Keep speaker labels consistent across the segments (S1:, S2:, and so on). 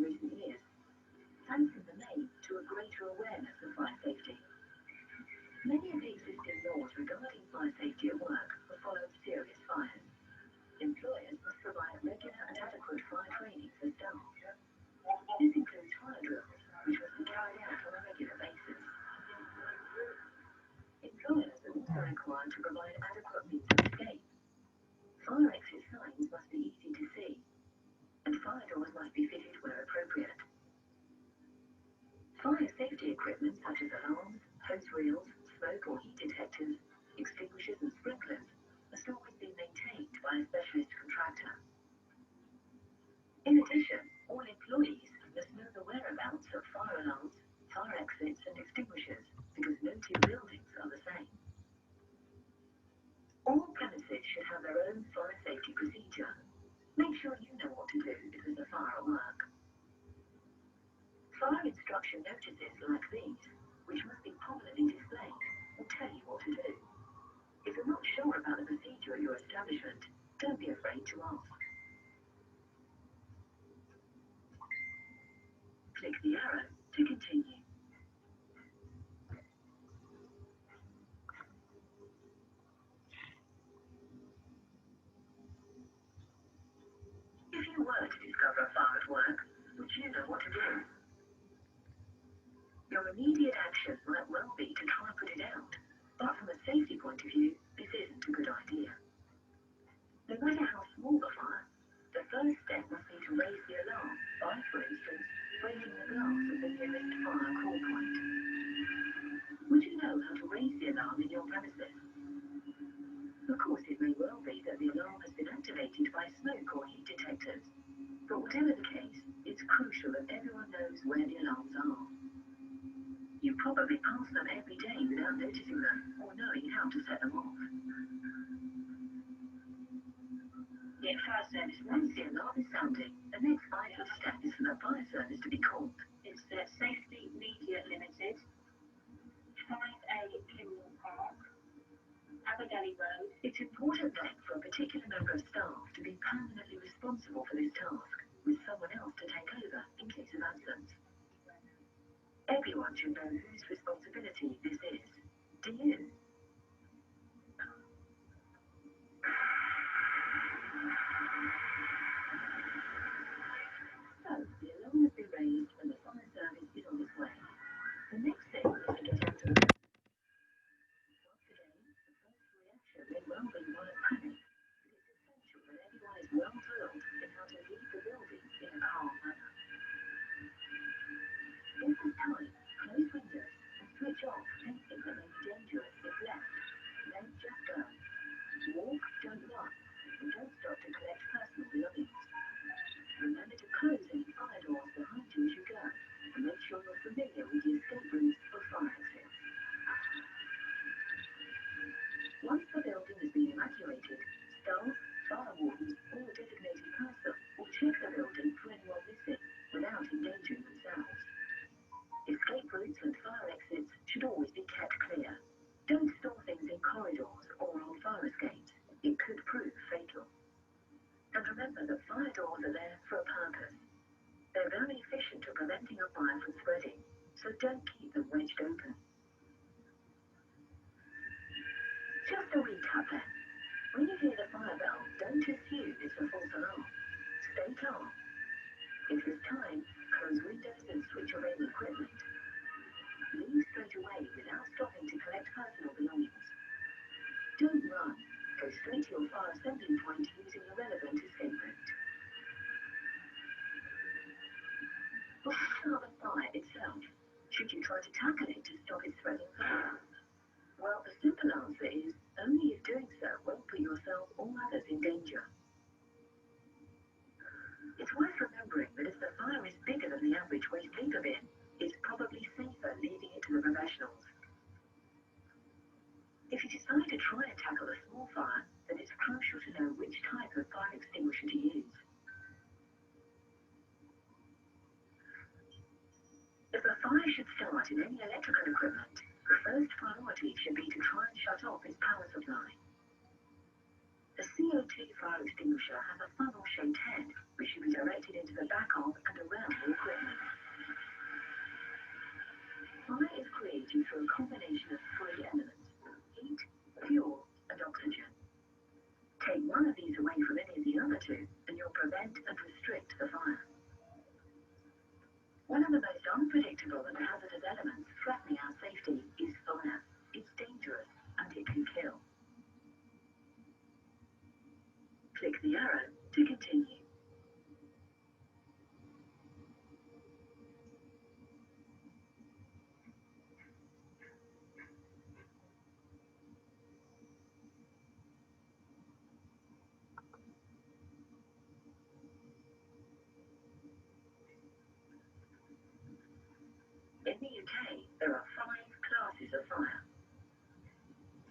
S1: in recent years, thanks in the main to a greater awareness of fire safety. Many of the existing laws regarding fire safety at work have followed serious fires. Employers must provide regular and adequate fire training for staff. This includes fire drills, which must be carried out on a regular basis. Employers are also required to provide adequate means of escape. Fire exit signs must be easy to see, and fire doors must be fitted where appropriate. Fire safety equipment such as alarms, hose reels, smoke or heat detectors, extinguishers and sprinklers must always be maintained by a specialist contractor. In addition, all employees must know the whereabouts of fire alarms, fire exits and extinguishers because no two buildings are the same. All premises should have their own fire safety procedure. Make sure you know what to do if there's a fire at work. Fire instruction notices like these, which must be prominently displayed, will tell you what to do. If you're not sure about the procedure at your establishment, don't be afraid to ask. Click the arrow to continue. If you were to discover a fire at work, would you know what to do? Your immediate action might well be to try and put it out, but from a safety point of view, this isn't a good idea. No matter how small the fire, the first step must be to raise the alarm by, for instance, breaking the glass of the nearest fire call point. Would you know how to raise the alarm in your premises? Of course, it may well be that the alarm has been activated by smoke or heat detectors, but whatever the case, it's crucial that everyone knows where the alarms are. You probably pass them every day without noticing them or knowing how to set them off. Yet fire service, once the alarm is sounding, the next vital step is for the fire service to be called. It's the Safety Media Limited, 5A Kimball Park, Abergally Road. It's important then for a particular member of staff to be permanently responsible for this task, with someone else to take over in case of absence. Everyone should know whose responsibility this is. Do you? So, the alarm has been raised and the fire service is on its way. The next thing is to get out of the once again, the first reaction may well be one of panic, but it's essential that everyone is well drilled in how to leave the building in a calm manner. If there's time, close windows and switch off anything that may be dangerous if left. Then just go. Walk, don't run, and don't stop to collect personal belongings. Remember to close any fire doors behind you as you go, and make sure you're familiar with the escape routes or fire exits. Once the building has been evacuated, staff, fire wardens, or a designated person will check the building for anyone missing without endangering themselves. Escape routes and fire exits should always be kept clear. Don't store things in corridors or on fire escapes. It could prove fatal. And remember that fire doors are there for a purpose. They're very efficient at preventing a fire from spreading, so don't keep them wedged open. Just a recap then. When you hear the fire bell, don't assume it's a false alarm. Stay calm. If there's time, close windows and switch off any equipment. Leave straight away without stopping to collect personal belongings. Don't run. Go straight to your fire assembly point using the relevant escape route. What about the fire itself? Should you try to tackle it to stop it spreading further? Well, the simple answer is only if doing so won't put yourself or others in danger. It's worth remembering that if the fire is bigger than the average waste paper bin, it's probably safer leaving it to the professionals. If you decide to try and tackle a small fire, then it's crucial to know which type of fire extinguisher to use. If a fire should start in any electrical equipment, the first priority should be to try and shut off its power supply. The CO2 fire extinguisher has a funnel-shaped head, which should be directed into the back of and around the you through a combination of three elements: heat, fuel, and oxygen. Take one of these away from any of the other two, and you'll prevent and restrict the fire. One of the most unpredictable and hazardous elements threatening our safety is fire. It's dangerous, and it can kill. Click the arrow to continue. In the UK, there are 5 classes of fire.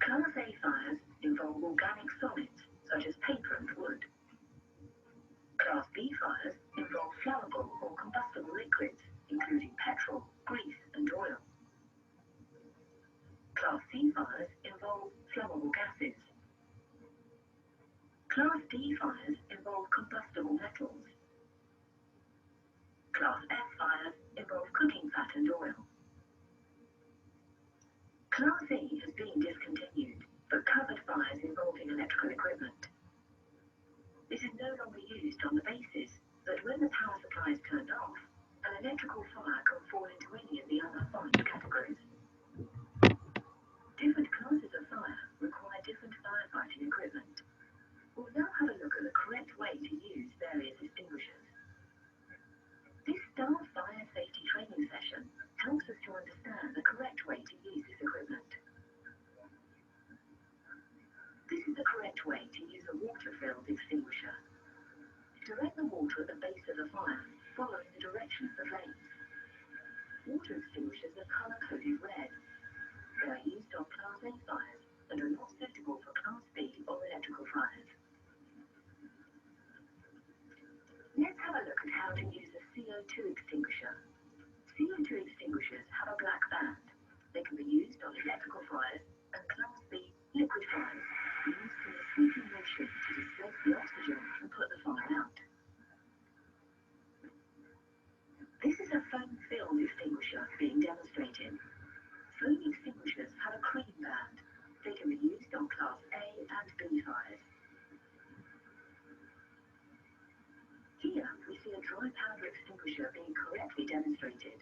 S1: Class A fires involve organic solids, such as paper and wood. Class B fires involve flammable or combustible liquids, including petrol, grease, and oil. Class C fires involve flammable gases. Class D fires involve combustible metals. Class F fires involve cooking fat and oil. Class E has been discontinued, but covered fires involving electrical equipment. This is no longer used on the basis that when the power supply is turned off, an electrical fire can fall into any of the other 5 categories. Different classes of fire require different firefighting equipment. We'll now have a look at the correct way to use various extinguishers. This staff fire safety training session helps us to understand the correct way to use this equipment. This is the correct way to use a water-filled extinguisher. Direct the water at the base of the fire, following the direction of the flames. Water extinguishers are color-coded red. They are used on Class A fires and are not suitable for Class B or electrical fires. Let's have a look at how to use a CO2 extinguisher. CO2 extinguishers have a black band. They can be used on electrical fires and Class B liquid fires, used in a sweeping motion to displace the oxygen and put the fire out. This is a foam-filled extinguisher being demonstrated. Foam extinguishers have a cream band. They can be used on Class A and B fires. Here we see a dry powder extinguisher being correctly demonstrated.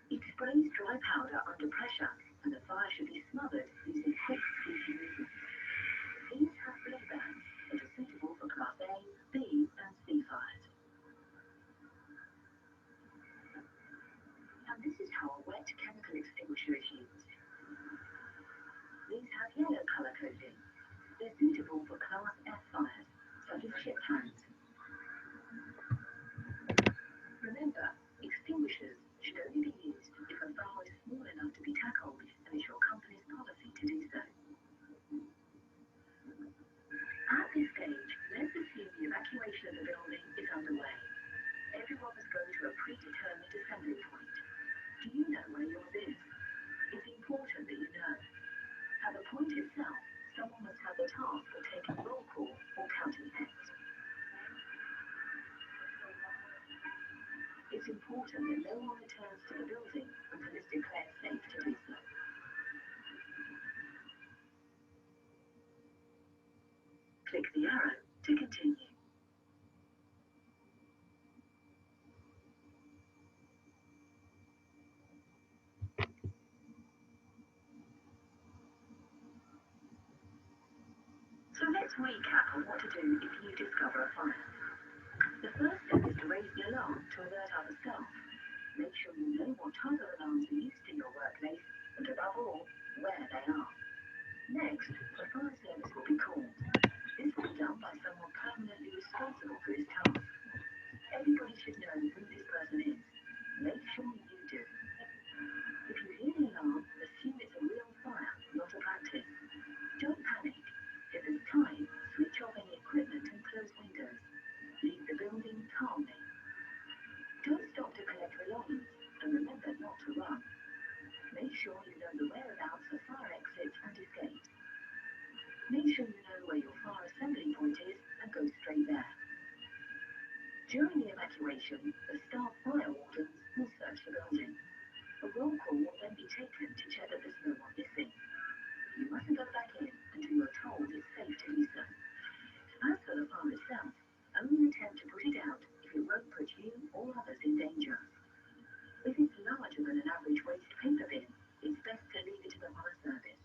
S1: It sprays dry powder under pressure, and the fire should be smothered using quick, sweeping movements. These have blue bands that are suitable for Class A, B, and C fires. And this is how a wet chemical extinguisher is used. These have yellow color coding. They're suitable for Class F fires, such as ship hands. Remember, extinguishers should only be used if a fire is small enough to be tackled and it's your company's policy to do so. At this stage, let's assume the evacuation of the building is underway. Everyone must go to a predetermined assembly point. Do you know where yours is? It's important that you know. At the point itself, someone must have the task of taking roll call or counting heads. It's important that no one returns to the building until it's declared safe to do so. Click the arrow to continue. So let's recap on what to do if you discover a fire. The first step is to raise the alarm to alert other staff. Make sure you know what type of alarms are used in your workplace, and above all, where they are. Next, a fire service will be called. This will be done by someone permanently responsible for this task. Everybody should know who this person is. Make sure you do. If you hear the alarm, assume it's a real fire, not a practice. Don't panic. If there's time, switch off any equipment and close windows. Leave the building calmly. Don't stop to collect belongings, and remember not to run. Make sure you know the whereabouts of fire exits and escapes. Make sure you know where your fire assembly point is and go straight there. During the evacuation, the staff fire wardens will search the building. A roll call will then be taken to check that there's no one missing. You mustn't go back in until you are told it's safe to do so. As for the fire itself, only attempt to put it out if it won't put you or others in danger. If it's larger than an average waste paper bin, it's best to leave it to the fire service.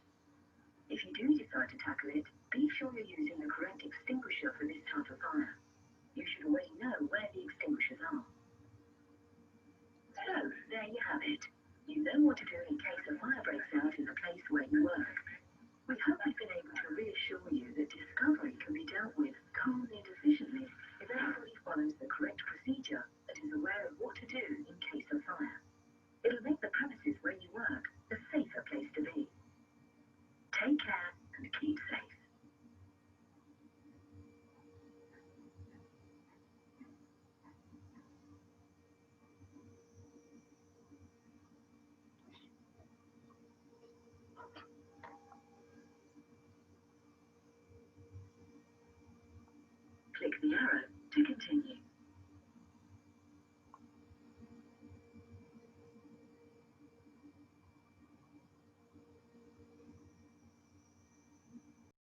S1: If you do decide to tackle it, be sure you're using the correct extinguisher for this type of fire. You should already know where the extinguishers are. So, there you have it. You know what to do in case a fire breaks out in the place where you work. We hope we've been able to reassure you that discovery can be dealt with calmly and efficiently if everybody follows the correct procedure and is aware of what to do in case of fire. It'll make the premises where you work a safer place to be. Take care and keep safe.